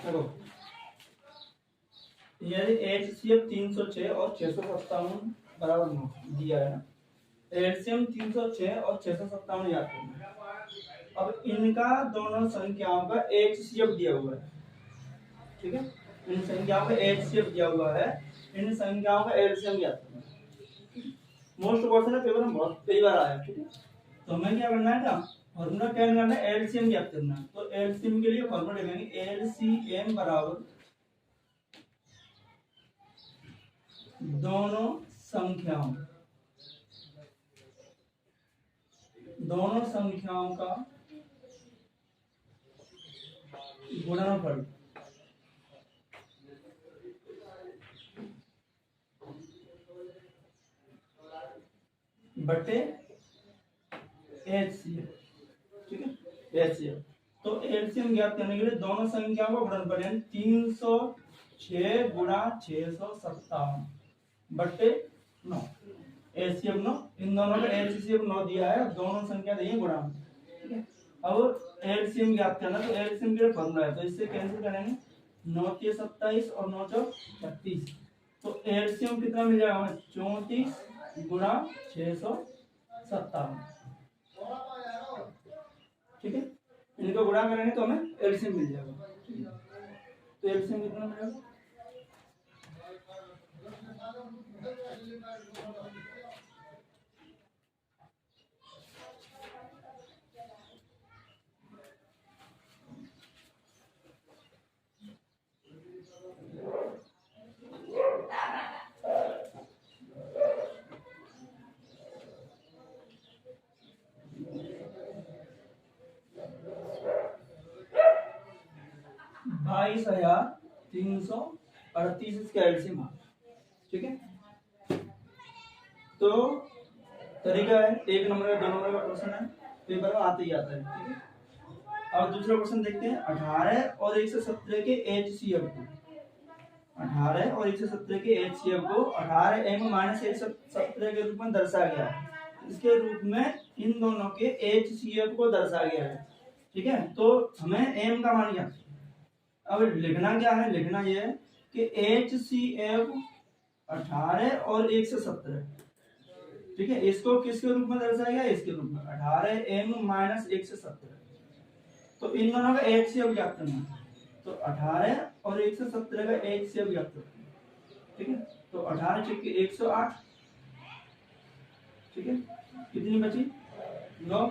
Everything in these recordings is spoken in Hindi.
देखो यदि HCF 306 और 657 बराबर 9 दिया है ना, एलसीएम 306 और 657 याद करना। अब इनका दोनों संख्याओं का HCF दिया हुआ है, ठीक है, इन संख्याओं का HCF दिया हुआ है, इन संख्याओं का एलसीएम याद करना। मोस्ट क्वेश्चन है, पेपर में बहुत कई बार आया, ठीक है। तो हमें क्या करना है, फॉर्मूला क्या करना है, एलसीएम याद करना है। तो एलसीएम के लिए फॉर्मूला लिखेंगे एलसीएम बराबर दोनों संख्याओं का गुणनफल बटे HCF, ठीक है, HCF। तो एलसीएम ज्ञात करने के लिए दोनों संख्याओं का गुणनफल यानी 306 गुणा 657 बटे 9, HCF 9, इन दोनों का HCF 9 दिया है, दोनों संख्या दी है गुणा में, ठीक है। अब एलसीएम ज्ञात करना, तो एलसीएम के लिए फॉर्मूला है, तो इससे कैंसिल करेंगे, 9 के 27 और 9 चौक 36, तो एलसीएम कितना मिल जाएगा हमें, 34 गुणा 657, ठीक है। इनको गुणा करेंगे तो हमें एलसीएम मिल जाएगा, ठीक है। तो एलसीएम कितना मिलेगा, बाईस 338 इसका एलसीएम, ठीक है। तो तरीका है, एक नंबर का 2 नंबर का क्वेश्चन है, पेपर में आते ही आता है, ठीक है। अब दूसरा क्वेश्चन देखते हैं, 18 और 117 के HCF को, 18 और 117 के HCF को 18m माइनस 117 के रूप में दर्शाया गया है। इसके रूप में इन दोनों के HCF को दर्शाया गया है, ठीक है। तो हमें m का मान ज्ञात, अब लिखना क्या है, लिखना यह है कि HCF 18 और 117, ठीक है, इसको किसके रूप में दर्शाया गया, इसके रूप में 18m माइनस 117। तो इन दोनों का HCF ज्ञात करना है, तो 18 और 117 का HCF ज्ञात करना है, ठीक है। तो 18 चिपके 108, ठीक है, कितनी बची 9,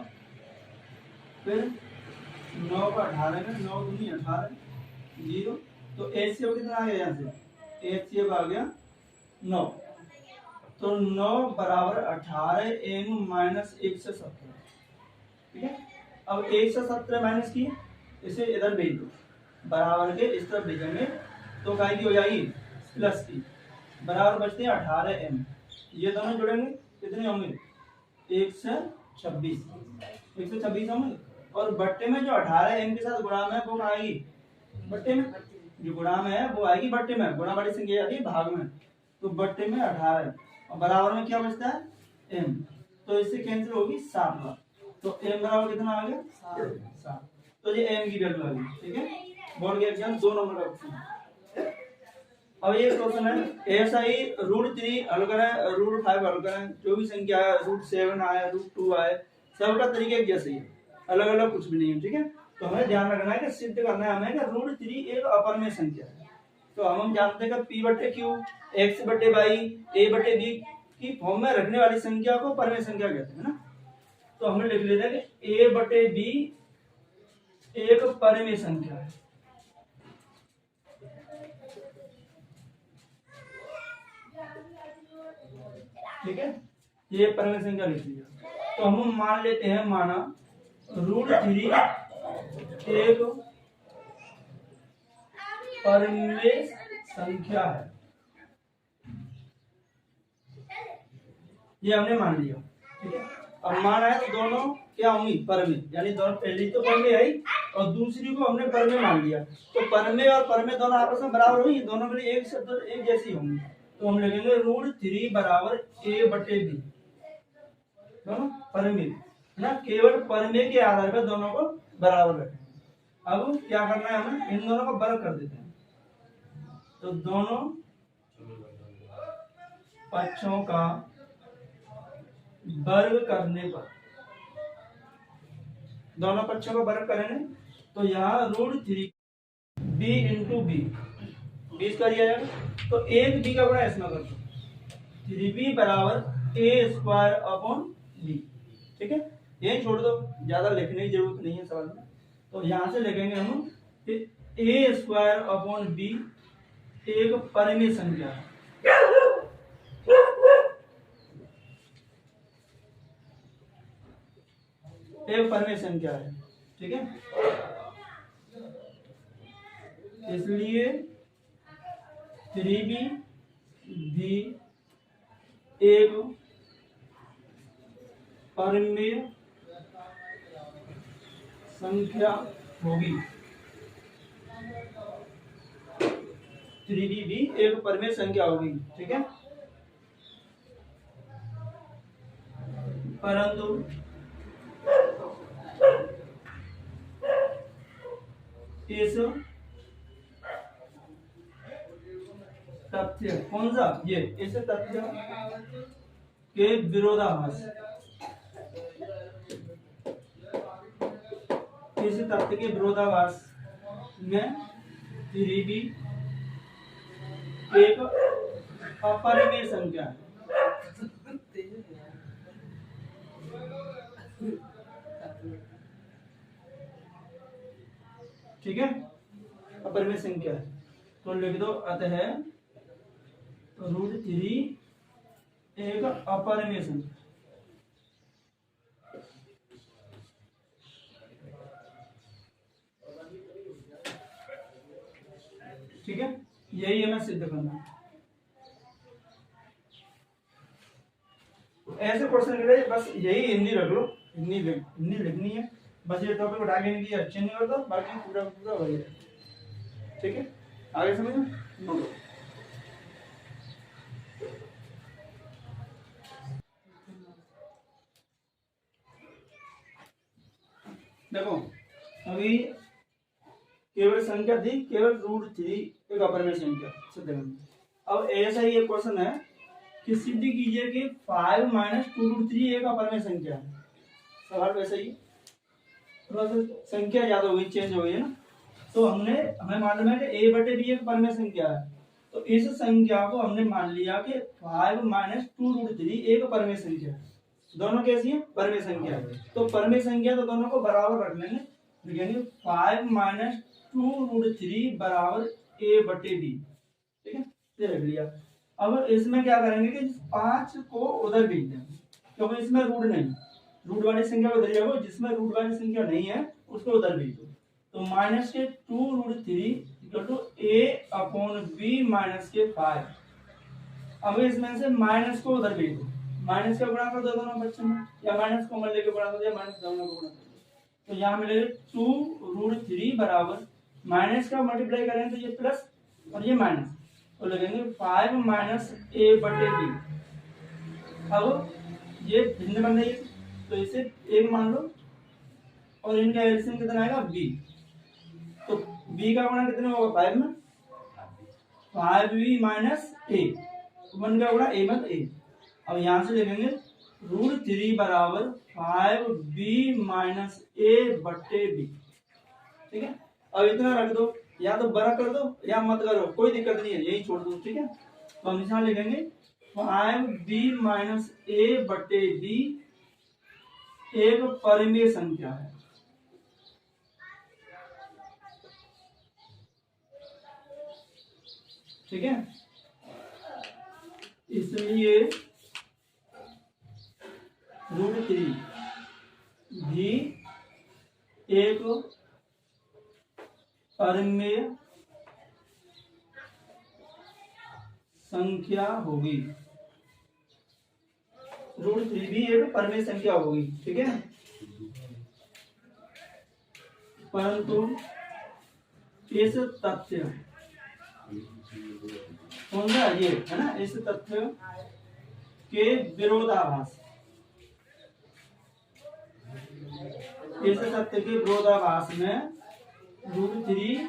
फिर 9 का 18 में 9 दूनी 18 0, तो HCF कितना आ गया, यहाँ से HCF आ गया 9, तो 9 बराबर 18m माइनस 117, ठीक है। अब 117 माइनस की, इसे इधर भेज दो, बराबर के इस तरफ भेजेंगे तो काय की हो जाएगी प्लस की, बराबर बचते हैं 18m, ये दोनों जुड़ेंगे कितने होंगे 126 होंगे, और बट्टे में जो 18m के साथ गुणा में वो आएगी बट्टे में, जो गुणा में है वो आएगी बट्टे में, गुणा बड़ी संख्या आती है भाग में, तो बट्टे में 18 और बराबर में क्या बचता है m, तो इससे कैंसिल होगी 7 बार, तो m बराबर कितना आ गया 7, तो ये m की वैल्यू आ गई, ठीक है। बोर्ड के एग्जाम 2 नंबर का क्वेश्चन। अब ये क्वेश्चन है ऐसा ही √3 हल करें, √5 हल करें, जो भी संख्या है √7 आए √2 आए, सबका तरीका एक जैसे ही है, अलग अलग कुछ भी नहीं है, ठीक है। तो हमें ध्यान रखना है कि सिद्ध करना है हमें कि √3 एक अपरिमेय संख्या है। तो हम जानते हैं कि p/q x/y a/b की फॉर्म में रखने वाली संख्या को परिमेय संख्या कहते हैं ना। तो हमें लिख लेते हैं कि a/b एक परिमेय संख्या है, ठीक है, ये परिमेय संख्या लिख लिया। तो हम मान लेते हैं, माना √3 एक परिमेय संख्या है, ये हमने मान लिया, ठीक है। अब माना है तो दोनों क्या होंगी परिमेय, यानी दोनों पहली तो परिमेय आई और दूसरी को हमने परिमेय मान लिया, तो परिमेय और परिमेय दोनों आपस में बराबर होंगी, दोनों के लिए एक जैसी होंगी। तो हम लिखेंगे √3 बराबर a/b, दोनों परिमेय है ना, केवल परिमेय के आधार पर दोनों को बराबर रखेंगे। अब क्या करना है हमें, इन दोनों को वर्ग कर देते हैं। तो दोनों पक्षों का वर्ग करने पर, दोनों पक्षों का वर्ग करेंगे तो यहाँ √3 बी इंटू बी, 20 का दिया जाएगा। तो एक बी का गुणा इसमें कर दो, 3b बराबर ए स्क्वायर अपॉन बी। ठीक है, यही छोड़ दो, ज्यादा लिखने की जरूरत नहीं है सवाल में। तो यहां से लिखेंगे हम ए स्क्वायर अपॉन बी एक परिमेय संख्या है। एक परिमेय संख्या है। ठीक है, इसलिए 3b भी एक परिमेय संख्या होगी। 3b भी एक परिमेय संख्या होगी। ठीक है, परंतु इस तथ्य, कौन सा, ये इस तथ्य के विरोधाभास, इस तथ्य के विरोधाभास में 3b एक अपरिमेय संख्या है। ठीक है, अपरिमेय संख्या है। तो लिख दो अतः √3 एक अपरिमेय संख्या। ठीक है, यही हमें सिद्ध करना है। ऐसे क्वेश्चन के लिए बस यही हिंदी रख लो, हिंदी लिखनी है बस। ये टॉपिक उठा के इनकी अच्छे नहीं कर दो, बाकी पूरा पूरा वही है। ठीक है, आगे समझ में नोट। देखो अभी केवल संख्या थी, केवल √3 एक अपरिमेय संख्या सिद्ध करना। अब ऐसा ही एक क्वेश्चन है कि सिद्ध कीजिए कि 5 - 2√3 एक अपरिमेय संख्या है। सवाल वैसा ही, थोड़ा सा संख्या ज्यादा हो गई, चेंज हो गई है ना। तो हमें मालूम है कि a/b एक परिमेय संख्या है। तो इस संख्या को हमने मान लिया कि 5 - 2√3 एक परिमेय संख्या है। दोनों कैसी है, परिमेय संख्या है। तो परिमेय संख्या तो दोनों को बराबर रख लेंगे, लिखेंगे 5 - 2√3 बराबर a/b। ठीक है, ये रख लिया। अब इसमें क्या करेंगे कि 5 को उधर भेज देंगे, क्योंकि इसमें रूट नहीं, रूट वाली संख्या को उधर जाओ, जिसमें रूट वाली संख्या नहीं है उसको उधर भेज दो। तो -2√3 a/b -5। अब इसमें से माइनस को उधर भेज दो, माइनस का गुणा कर दो दोनों बच्चों में, या माइनस को मल्ले के गुणा कर दो, या माइनस दोनों को गुणा कर दो। तो यहाँ मिलेगा 2√3 बराबर, माइनस का मल्टीप्लाई करेंगे तो ये प्लस और ये माइनस, तो लगेंगे 5 - a/b। अब ये भिन्न बन रही है तो इसे एक मान लो, और इनका एलसीएम कितना आएगा b। तो b का गुणा कितने होगा 5 में, 5b - a, 1 का गुणा a मत a। अब यहां से लिखेंगे √3 बराबर 5b - a/b। ठीक है, अब इतना रख दो, या तो बड़ा कर दो या मत करो, कोई दिक्कत नहीं है, यही छोड़ दो। ठीक है, तो हम यहाँ लिखेंगे 5b - a/b एक परिमेय संख्या है। ठीक है, इसलिए √3 भी एक परिमेय संख्या होगी। √3 भी एक परिमेय संख्या होगी। ठीक है, परंतु इस तथ्य, कौन सा ये है ना, इस तथ्य के विरोधाभास, इस तथ्य के विरोधाभास में √3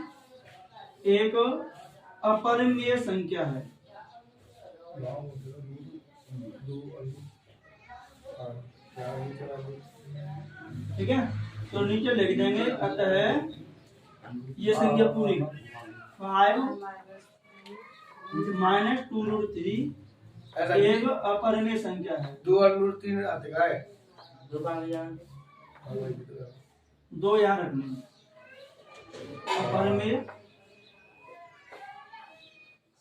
एक अपरिमेय संख्या है। ठीक है, तो नीचे लिख देंगे अतः ये संख्या पूरी 5 - 2√3 एक अपरिमेय संख्या है। 2 और √3 आते का है, 2 यहाँ रखने अपरिमेय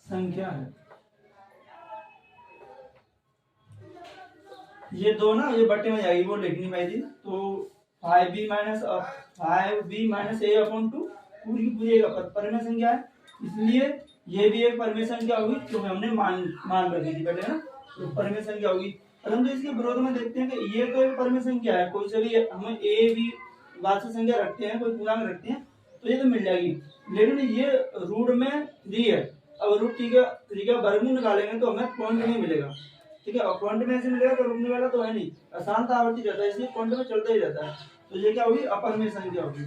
संख्या है। ये 2 ना ये बट्टे में जाएगी, वो लिखनी पड़ेगी। तो 5b - a/2 पूरी की पूरी एक परिमेय संख्या है, इसलिए ये भी एक परिमेय संख्या होगी क्योंकि हमने मान रखी थी पहले ना, तो परिमेय संख्या होगी। परंतु इसके विरोध में देखते हैं कि ये तो एक परिमेय संख्या है, कोई से भी हम a b वास्तविक संख्या रखते हैं, कोई पूर्णांक रखते हैं तो ये तो मिल जाएगी, लेकिन ये रूट में 3 है। अब √3 का वर्गमूल निकालेंगे तो हमें पॉइंट में मिलेगा। ठीक है, और पॉइंट में ऐसे मिलेगा तो रुकने वाला तो है नहीं, अशांत आवर्ती रहता है, इसलिए पॉइंट में चलता ही रहता है। तो ये क्या होगी, अपरिमेय संख्या होगी।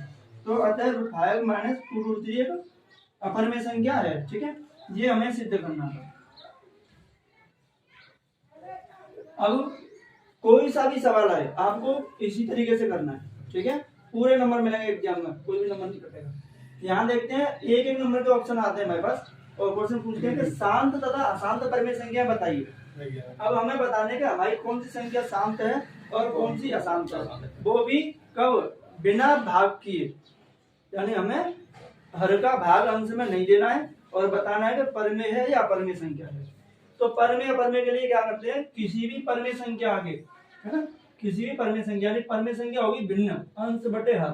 तो अतः 5 - 2√3 एक अपरिमेय संख्या है। ठीक है, ये हमें सिद्ध करना था। अब कोई सा भी सवाल आए आपको इसी तरीके से करना है। ठीक है, पूरे नंबर मिलेंगे एग्जाम में, कोई भी नंबर नहीं कटेगा। यहाँ देखते हैं एक एक नंबर के ऑप्शन आते हैं हमारे पास और क्वेश्चन पूछते हैं कि शांत तथा अशांत परिमेय संख्या बताइए। अब हमें बताने का हमारी कौन सी संख्या शांत है और कौन सी अशांत है, वो भी कब, बिना भाग किए, यानी हमें हर का भाग अंश में नहीं देना है और बताना है कि परिमेय है या अपरिमेय संख्या है। तो परिमेय अपरिमेय के लिए क्या करते हैं, किसी भी परिमेय संख्या आगे, है ना, किसी भी परिमेय संख्या, यानी परिमेय संख्या होगी भिन्न अंश बटे हर।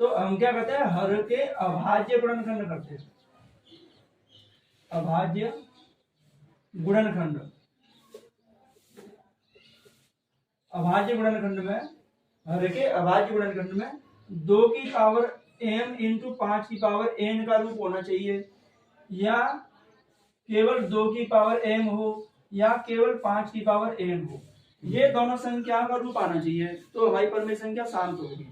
तो हम क्या करते हैं, हर के अभाज्य गुणनखंड करते हैं, अभाज्य गुणनखंड। अभाज्य गुणनखंड में, हर के अभाज्य गुणनखंड में 2 की पावर m × 5 की पावर n का रूप होना चाहिए, या केवल 2 की पावर m हो या केवल 5 की पावर n हो। ये दोनों संख्याओं का रूप आना चाहिए तो हमारी परिमेय संख्या शांत होगी।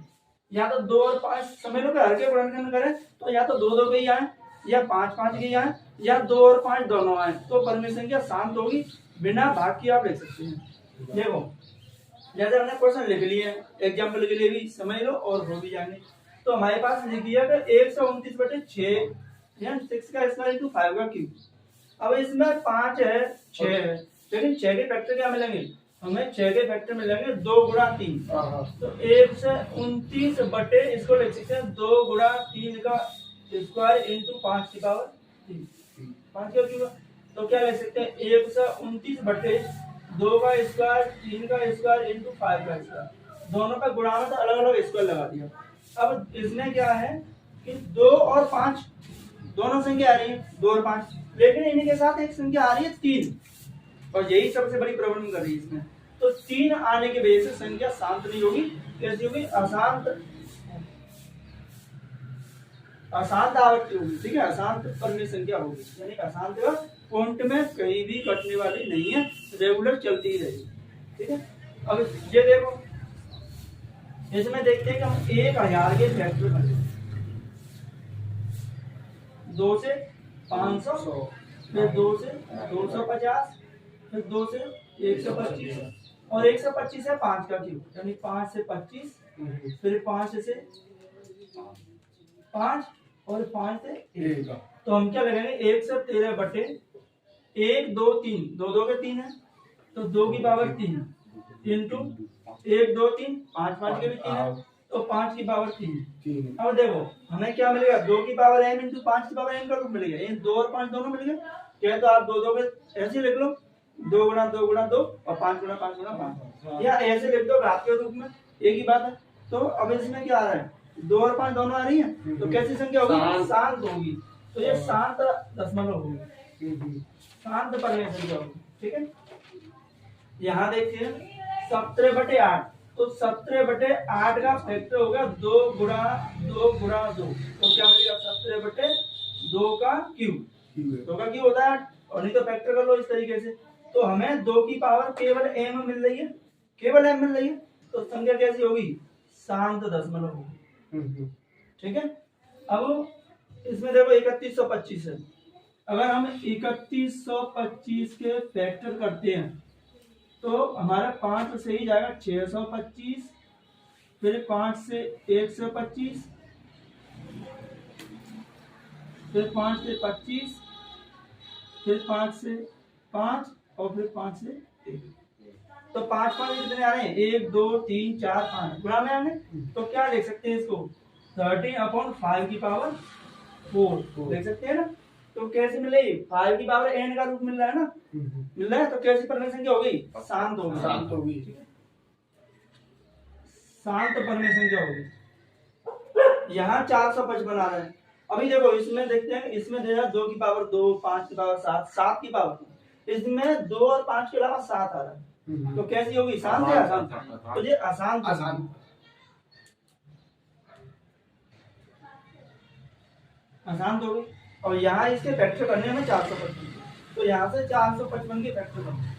या तो 2 और 5 समझ लो कि हर के गुणनखंड करें तो या तो 2 2 के ही आए या 5 5 के ही आए या 2 और 5 दोनों आए, तो परिमेय संख्या शांत होगी, बिना भाग की आप लिख सकते हैं। देखो जैसे हमने क्वेश्चन लिख लिए, एग्जाम्पल के लिए भी समझ लो और हो भी जाएंगे। तो हमारे पास लिख दिया कि 129/6 या 6 का स्क्वायर इंटू 5 का क्यूब। अब इसमें 5 है 6 है, लेकिन 6 के फैक्टर क्या मिलेंगे हमें, 6 के फैक्टर मिलेंगे 2 × 3। तो 129 बटे इसको लिख सकते हैं 2 × 3 का स्क्वायर इंटू 5 की पावर 3, 5 का क्यूब। तो क्या लिख सकते हैं 129 बटे 2 का स्क्वायर 3 का स्क्वायर इंटू 5 का स्क्वायर, दोनों का गुणा में अलग अलग स्क्वायर लगा दिया। अब इसमें क्या है कि 2 और 5 दोनों संख्या आ रही है, 2 और 5, लेकिन इन्हीं के साथ एक संख्या आ रही है 3, और यही सबसे बड़ी प्रॉब्लम कर रही है इसमें। तो 3 आने की वजह से संख्या शांत नहीं होगी, कैसी होगी, अशांत, अशांत आवर्ती होगी। ठीक है, अशांत परिमेय संख्या होगी, यानी अशांत पॉइंट में कहीं भी कटने वाली नहीं है, रेगुलर चलती ही रहेगी। ठीक है, अब ये देखो इसमें देखते हैं कि हम 1000 के फैक्टर करें, 2 से 500, फिर 2 से 250, फिर 2 से 125 और 125 है 5 का क्यूब, यानी 5 से 25, फिर 5 से 5 और 5 से 1। तो हम क्या लगाएंगे 113 बटे 1 2 3, 2 2 के 3 है तो 2 की पावर 3 इंटू 1 2 3, 5 5 के भी 3 है तो 5 की पावर 3। अब देखो हमें क्या मिलेगा, 2 की पावर m इंटू 5 की पावर n का रूप मिलेगा, ये 2 और 5 दोनों मिल गए। क्या तो आप 2 2 के ऐसे लिख लो, 2 × 2 × 2 और 5 × 5 × 5, या ऐसे लिख दो घात के रूप में, एक ही बात है। तो अब इसमें क्या आ रहा है, 2 और 5 दोनों आ रही है, तो कैसी संख्या होगी, शांत होगी। तो ये शांत दशमलव होगी, शांत परिमेय संख्या होगी। ठीक है, यहाँ देखिए 17/8, तो 17/8 का फैक्टर होगा 2 × 2 × 2, तो क्या मिलेगा 17/2 का क्यूब, 2 का क्यूब होता है 8, और नहीं तो फैक्टर कर लो इस तरीके से। तो हमें 2 की पावर केवल m मिल रही है, केवल m मिल रही है, तो संख्या कैसी होगी, शांत दशमलव होगी। ठीक है। अब इसमें देखो 3125 है, अगर हम 3125 के फैक्टर करते हैं तो हमारा 5 से ही जाएगा 625, फिर 5 से 125, फिर 5 से 25, फिर 5 से 5 और फिर 5 से 1। तो 5 5 कितने आ रहे हैं? 1 2 3 4 5 गुणा में आने। तो क्या लिख सकते हैं इसको? 13/5 की पावर 4 लिख सकते हैं ना। तो कैसे मिलेगी? 5 की पावर n का रूप मिल रहा है ना, मिल रहा है। तो कैसी परमेय संख्या हो गई? शांत हो गई, शांत होगी। शांत परमेय संख्या होगी। यहाँ 455 आ रहा है। अभी देखो इसमें देखते हैं, इसमें दे रहा 2 की पावर 2, 5 की पावर 7, 7 की पावर 2। इसमें 2 और 5 के अलावा 7 आ रहा है। तो कैसी होगी? शांत या अशांत? तो ये अशांत अशांत हो गई। और यहाँ इसके फैक्टर करने में 455, तो यहाँ से 455 के फैक्टर करने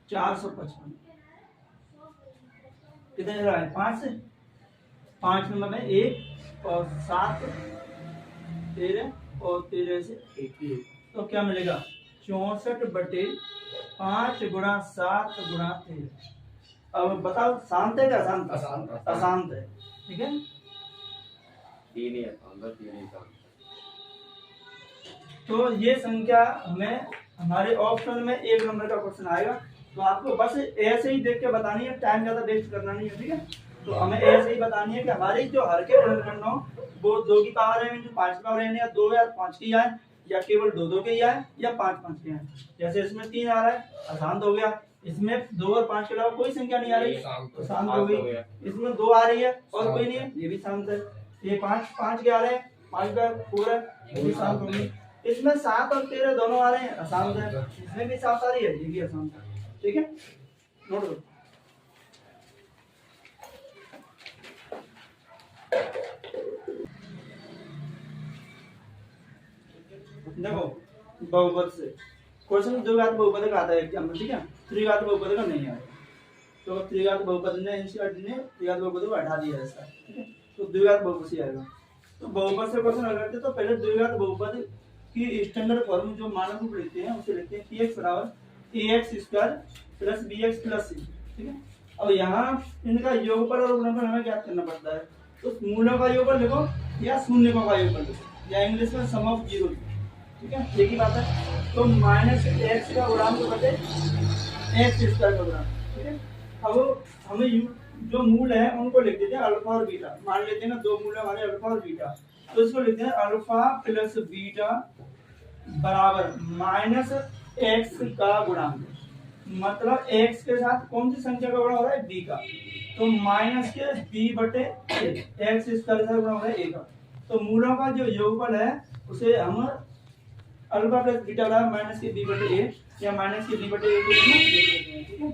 455 कितने रहा है? 5 से 5 नंबर में 1 और 7 13 और 13 से 1। तो क्या मिलेगा? 64/5 गुणा 7 गुणा 13। अब बताओ शांत है क्या अशांत? अशांत है। ठीक है, तो ये संख्या हमें हमारे ऑप्शन में 1 नंबर का क्वेश्चन आएगा। तो आपको बस ऐसे ही देख के बतानी है, टाइम ज्यादा वेस्ट करना नहीं है। ठीक है, तो हमें ऐसे ही बतानी है कि हमारी जो हर के गुणनखंड हो वो 2 की पावर है, 5 की पावर है, या 2 या 5 की आए, या केवल 2 2 के ही आए, या 5 5 के आए। जैसे इसमें 3 आ रहा है, अशांत हो गया। इसमें 2 और 5 के अलावा कोई संख्या नहीं आ रही, तो शांत हो गई। इसमें 2 आ रही है और कोई नहीं है, ये भी शांत है। ये 5 5 के आ रहे हैं, 5 का 4 है, ये भी शांत हो गई। इसमें 7 और 13 दोनों आ रहे हैं, अशांत है। इसमें भी 7 आ रही है, ये भी अशांत है। ठीक है, नोट करो। देखो बहुपद से क्वेश्चन द्विघात बहुपद का आता है एग्जाम में। ठीक है, त्रिघात बहुपद का नहीं आएगा। तो त्रिघात बहुपद ने एनसीईआरटी ने त्रिघात बहुपद को हटा दिया है ऐसा। ठीक है, तो द्विघात बहुपद से आएगा। तो बहुपद से क्वेश्चन अगर करते तो पहले द्विघात बहुपद की स्टैंडर्ड फॉर्म जो मानक रूप लिखते हैं उसे लिखते हैं px = ax² + bx + c। ठीक है, अब यहाँ इनका योगफल और गुणनफल हमें ज्ञात करना पड़ता है। तो मूलों का योगफल लिखो या शून्यकों का योगफल लिखो, या इंग्लिश में सम ऑफ जीरो। ठीक है, एक ही बात है। तो -x का गुणांक बटे x² का गुणांक। ठीक है, अब हमें जो मूल है उनको लिख देते हैं अल्फा और बीटा। मान लेते हैं ना 2 मूल है हमारे अल्फा और बीटा, तो इसको लिखते हैं अल्फा + बीटा बराबर -x का गुणांक। मतलब x के साथ कौन सी संख्या का गुणा हो रहा है? b का। तो माइनस के b बटे x² से गुणा हो रहा है a का। तो मूलों का जो योगफल है उसे हम अल्फा + बीटा बराबर माइनस के b बटे a या माइनस के b बटे a को लिखना देते हैं। ठीक है,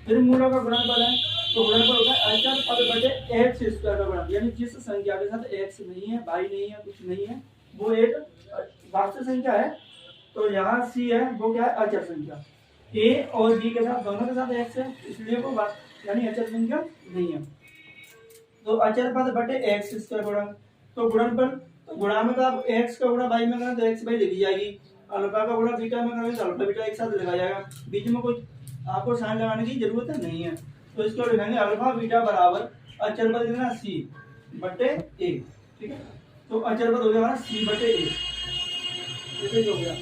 फिर मूलों का गुणनफल है, तो गुणनफल होता है अचर पद बटे x² का गुणनफल। यानी जिस संख्या के साथ x नहीं है, y नहीं है, कुछ नहीं है, वो एक वास्तविक संख्या है। तो यहाँ c है वो क्या है? अचर संख्या। a और b के साथ दोनों के साथ x है, इसलिए वो यानी अचर संख्या नहीं है। तो अचर पद बटे x² गुणन। तो गुणनफल, तो गुणा में तो आप x का गुणा y में करें तो x y लिखी जाएगी, अल्फा का गुणा बीटा में करेंगे तो अल्फा बीटा एक साथ लिखा जाएगा। बीच में कुछ आपको साइन लगाने की जरूरत नहीं है। तो इसको लिखेंगे अल्फा बीटा बराबर अचर पद कितना? c बटे a। ठीक है, तो अचर पद हो गया हमारा c बटे a। जैसे हो गया।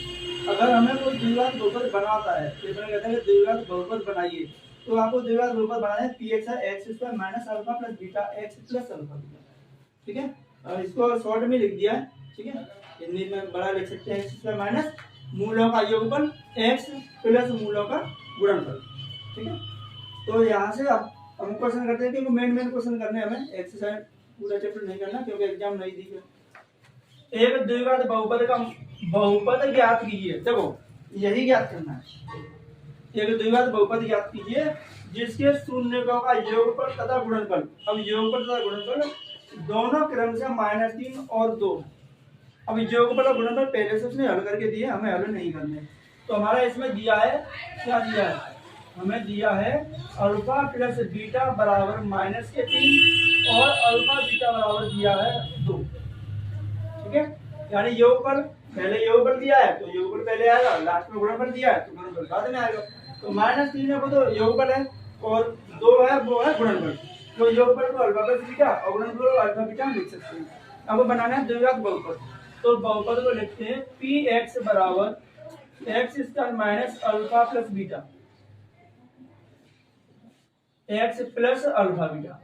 अगर हमें कोई द्विघात बहुपद बनाता है, पेपर में कहते हैं कि द्विघात बहुपद बनाइए, तो आपको द्विघात बहुपद बनाना है px है x² - alpha + beta x + alpha. ठीक है, और इसको शॉर्ट में लिख दिया है। ठीक है, हिंदी में बड़ा लिख सकते हैं x² - मूलों का योगफल x + मूलों का गुणनफल। ठीक है, तो यहाँ से अब हम क्वेश्चन करते हैं, क्योंकि मेन क्वेश्चन करने हमें एक्सरसाइज पूरा चैप्टर नहीं करना क्योंकि एग्जाम नहीं दी है। एक द्विघात बहुपद का बहुपद ज्ञात कीजिए। देखो यही ज्ञात करना है। एक द्विघात बहुपद ज्ञात कीजिए जिसके शून्यकों का योगफल तथा गुणनफल। अब योगफल तथा गुणनफल दोनों क्रम से -3 और 2। अब योगफल और गुणनफल पहले से उसने हल करके दिए, हमें हल नहीं करने। तो हमारा इसमें दिया है, क्या दिया है? हमें दिया है अल्फा प्लस बीटा बराबर माइनस के 3 और अल्फा बीटा बराबर दिया है 2। ठीक है, यानी योगफल पहले योगफल दिया है तो योगफल पहले आएगा, लास्ट में गुणनफल दिया है तो गुणनफल बाद में आएगा। तो -3 है वो तो योगफल है और 2 है वो है गुणनफल। तो योगफल को अल्फा प्लस बीटा और गुणनफल को अल्फा बीटा लिख सकते हैं। अब बनाना है द्विघात बहुपद, तो बहुपद को लिखते हैं px बराबर x square minus alpha plus beta x plus alpha beta.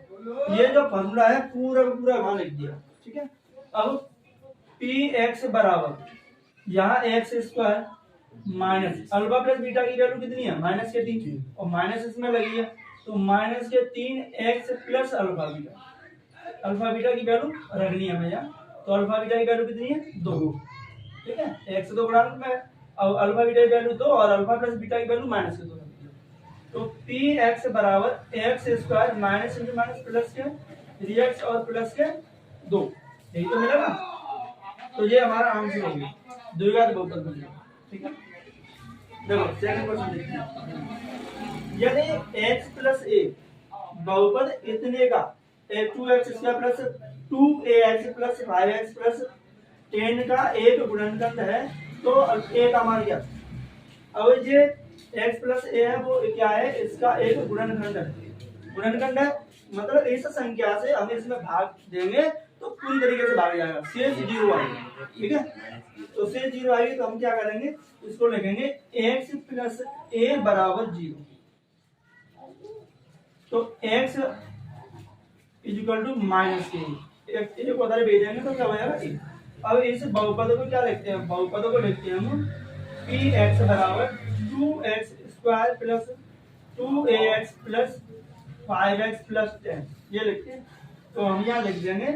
ये जो फॉर्मूला है पूरा पूरा वहां लिख दिया। ठीक है, अब px बराबर यहाँ x square minus alpha plus beta की वैल्यू कितनी है -3 और माइनस इसमें लगी है तो -3 x plus alpha beta. Alpha beta की वैल्यू रखनी है भैया, तो अल्फा बीटा की वैल्यू कितनी है 2। ठीक है, x तो गुणांक में और अल्फा बीटा की वैल्यू 2 और अल्फा प्लस बीटा की वैल्यू -2। तो px बराबर x square minus into minus plus के 3x और प्लस के 2, यही तो मिलेगा। तो ये हमारा आंसर हो गया द्विघात बहुपद बन गया। ठीक है, देखो सेकंड क्वेश्चन देखते हैं। यदि x प्लस a बहुपद इतने का 2x square plus 2ax plus 5x plus 10 का एक गुणनखंड है तो a का मान क्या। अब ये x प्लस a है वो क्या है, इसका एक गुणनखंड है। गुणनखंड है मतलब इस संख्या से हम इसमें भाग देंगे तो पूरी तरीके से भाग जाएगा, शेष 0 आएगा। ठीक है, तो शेष 0 आएगी तो हम क्या करेंगे, इसको लिखेंगे x प्लस a बराबर 0। तो x इक्वल टू माइनस ए को उधर भेजेंगे तो क्या हो जाएगा a। अब इस बहुपद को क्या लिखते हैं, बहुपद को लिखते हैं हम px बराबर 2x square plus 2ax plus 5x plus 10, ये लिखते हैं। तो हम यहाँ लिख देंगे,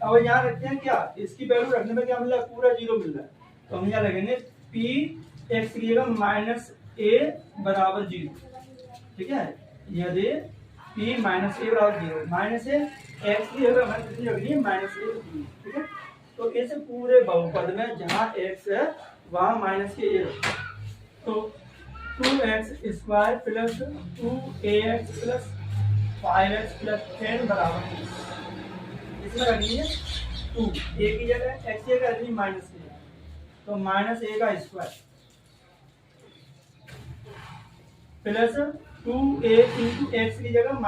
अब यहाँ रखते हैं क्या, इसकी वैल्यू रखने में क्या मिल रहा है, पूरा 0 मिल रहा है। तो हम यहाँ लगेंगे px की जगह -a बराबर 0। ठीक है, यदि p माइनस a बराबर 0 माइनस a x की जगह हमें कितनी रखनी है -a। ठीक है, तो इस पूरे बहुपद में जहाँ x है वहाँ -a रखो। तो 2x square plus 2ax plus 5x plus 10 बराबर इसमें रखनी है 2, a की जगह x की जगह रखनी -a, तो -a का square plus 2a into x की जगह -a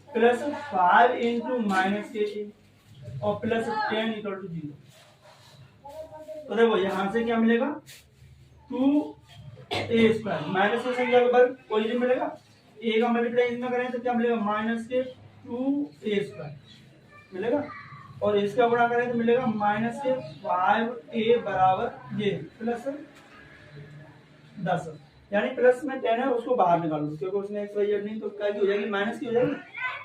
प्लस 5 इंटू -a और प्लस 10 इक्वल टू 0। तो देखो यहाँ से क्या मिलेगा 2a स्क्वायर माइनस की संख्या का वर्ग पॉजिटिव मिलेगा, a का मल्टीप्लाई इसमें करें तो क्या मिलेगा -2a स्क्वायर मिलेगा और इसका गुणा करें तो मिलेगा -5a बराबर ये प्लस 10, यानी प्लस में 10 है उसको बाहर निकाल दो क्योंकि उसमें x y z नहीं तो क्या की हो जाएगी माइनस की हो जाएगी।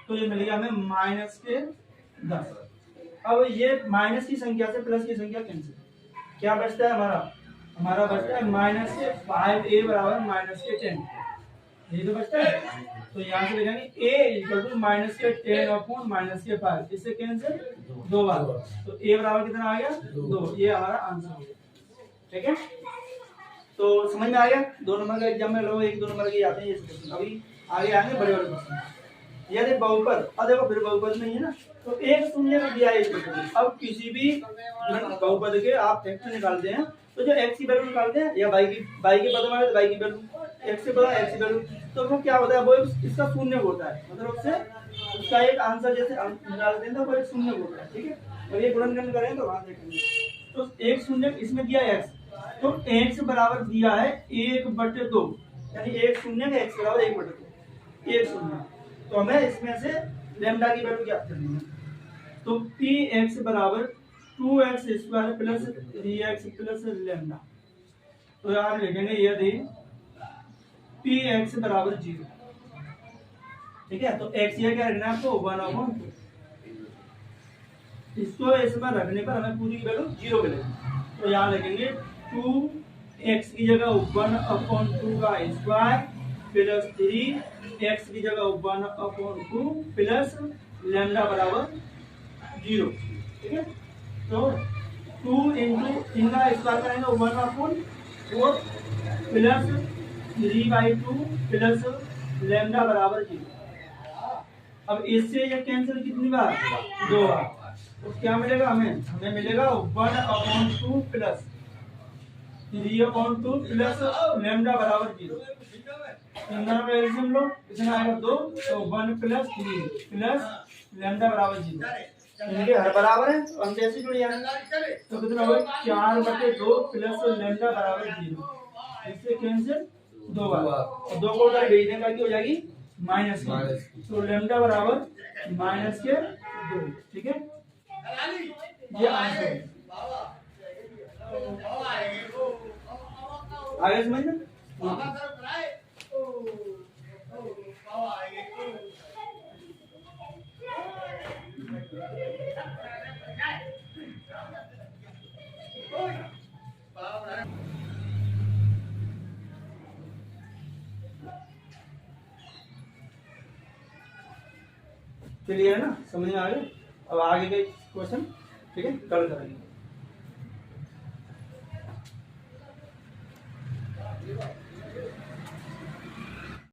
तो ये मिलेगा हमें -10। अब ये माइनस की संख्या से प्लस की संख्या कैंसिल, क्या बचता है हमारा बचता है -5a बराबर -10, यही तो बचता है। तो यहाँ से लिखेंगे a इक्वल टू -10 अपॉन -5, इससे कैंसिल 2 बार, तो a बराबर कितना आ गया 2, ये हमारा आंसर हो गया। ठीक है, तो समझ में आ गया। 2 नंबर का एग्जाम में लोग 1-2 नंबर के आते हैं ये। अभी आगे आएंगे बड़े बड़े क्वेश्चन। यदि बहुपद, अब देखो फिर बहुपद नहीं है ना तो एक शून्य में दिया है। अब किसी भी बहुपद के आप फैक्टर निकालते हैं तो जो x की वैल्यू निकालते हैं या y की पद में y की वैल्यू, x से बड़ा x की वैल्यू, तो वो क्या होता है, वो इसका शून्य होता है, मतलब उससे उसका एक आंसर जैसे निकालते हैं तो वो एक शून्य होता है। ठीक है, और ये गुणनखंड करें तो वहां देखेंगे तो एक शून्य इसमें दिया है x, तो x बराबर दिया है 1/2, यानी एक शून्य का x बराबर 1/2, एक शून्य। तो हमें इसमें से लैम्डा की वैल्यू ज्ञात करनी है। तो px बराबर 2x square plus 3x plus lambda. तो यहाँ लिखेंगे यदि px बराबर 0, ठीक है, तो x ये क्या रखना है आपको 1/2, इसको इसमें रखने पर हमें पूरी की वैल्यू 0 मिलेगी। तो यहाँ लिखेंगे 2x की जगह 1/2 का स्क्वायर प्लस 3x की जगह 1/2 प्लस लैम्डा बराबर 0। ठीक है, तो 2 इंटू इनका स्क्वायर करेंगे 1/4 प्लस 3/2 प्लस लैम्डा बराबर 0। अब इससे ये कैंसिल कितनी बार 2 बार, तो क्या मिलेगा हमें मिलेगा 1/2 प्लस 3/2 प्लस लैम्डा बराबर 0। इन दोनों का एलसीएम लो, इसमें आएगा 2, तो 1 प्लस 3 प्लस लैम्डा बराबर 0। इनके हर बराबर है तो हम जैसे जुड़ जाएंगे, तो कितना होगा 4/2 प्लस लैम्डा बराबर 0। इससे कैंसिल 2 बार, और 2 को उधर भेज देंगे कि हो जाएगी माइनस की, तो लैम्डा बराबर माइनस के 2। ठीक है, ये आंसर है। आगे समझ में क्लियर है ना, समझ में आ गया। अब आगे के क्वेश्चन ठीक है कल करेंगे।